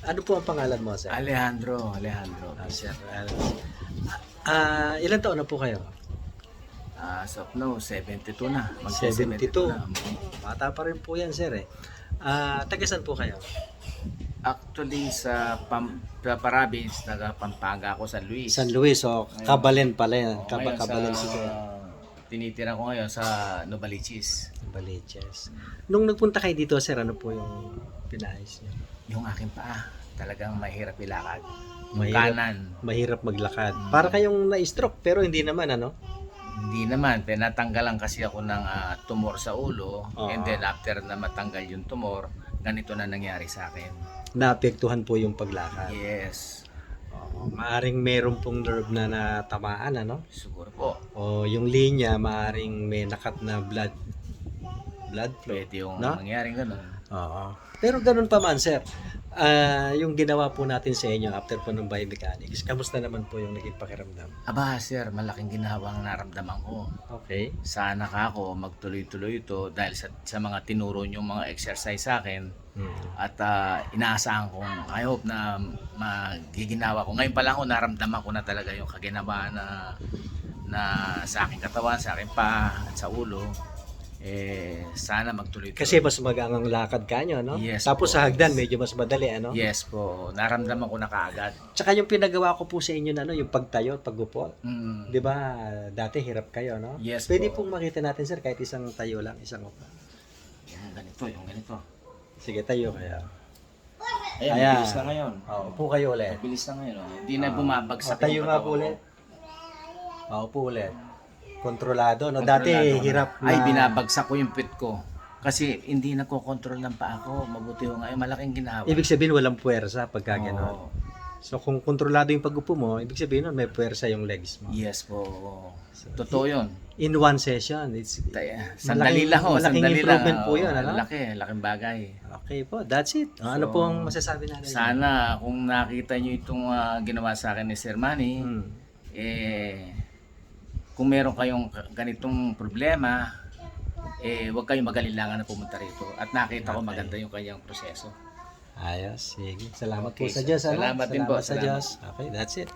Ano po ang pangalan mo, sir? Alejandro. Sir. Ilan taon na po kayo? As of now, 72 na. 72. na. Bata pa rin po yan, sir eh. Taga saan po kayo? Actually, sa Parabins, taga Pampanga ako, San Luis. San Luis, o Kabalen pala yan. O, ngayon Kabalen si sir. tinitira ko ngayon sa Novaliches. Baliches. Nung nagpunta kayo dito, sir, ano po yung pinayos niyo? Yung aking paa, talagang mahirap ilakad. Yung Mahirap. kanan, Mahirap maglakad. Para kayong na-stroke, pero hindi naman, ano? hindi naman. Tinatanggalan kasi ako ng tumor sa ulo. Oo. And then after na matanggal yung tumor, ganito na nangyari sa akin. Naapektuhan po yung paglakad. Yes. Oo. Maaring meron pong nerve na natamaan, ano? Siguro po. O yung linya, maaring may nakat na blood flow. Pwede yung No? mangyaring ganun. Oo. Pero ganun pa man, sir. Yung ginawa po natin sa inyo after po ng biomechanics, kamusta naman po yung naging pakiramdam? Aba, sir, malaking ginhawang naramdaman ko. Okay. Sana ka ako magtuloy-tuloy ito dahil sa mga tinuro nyo mga exercise sa akin. At inaasahan kong I hope na magiginawa ko. Ngayon pa lang ako naramdaman ko na talaga yung kaginawa na sa aking katawan, sa aking paa at sa ulo. Sana magtuloy-tuloy. Kasi mas magangang lakad ka nyo, no? Yes Tapos po. sa hagdan, medyo mas madali, ano? Yes po, naramdaman ko na kaagad. Tsaka yung pinagawa ko po sa inyo na, ano, yung pagtayo, paggupo. Mm. Di ba, dati hirap kayo, no? Yes Pwede po. pong makita natin, sir, kahit isang tayo lang, isang upo. Yung ganito. Sige, tayo kayo. Ayan, Ayan. mabilis na ngayon. Upo kayo ulit. Mabilis na ngayon. Hindi na bumabagsak. Tayo yung nga katawan po ko. ulit. Upo ulit. Kontrolado, no? Kontrolado Dati ko na. hirap na. Ay, binabagsak ko yung pit ko. Kasi hindi nako-control ng paa ko. Mabuti ko ngayon, malaking ginawa. Ibig sabihin, walang puwersa pagka gano'n. Oo. So, kung kontrolado yung pag-upo mo, ibig sabihin nun, may puwersa yung legs mo. Yes po. Totoo yun. In one session, it's... Sandali lang ho. malaking Sandali improvement lang. po yun, ano? Laking bagay. Okay po, that's it. Ano So, po ang masasabi natin? Sana kung nakita nyo itong ginawa sa akin ni Sir Manny, Hmm. kung meron kayong ganitong problema, huwag kayong mag-alilangan na pumunta rito. At nakita ko maganda yung kanyang proseso. Ayos, sige. Salamat Okay, po sa sir. Diyos. ano? Salamat din po, Sa salamat. Diyos. Okay, that's it.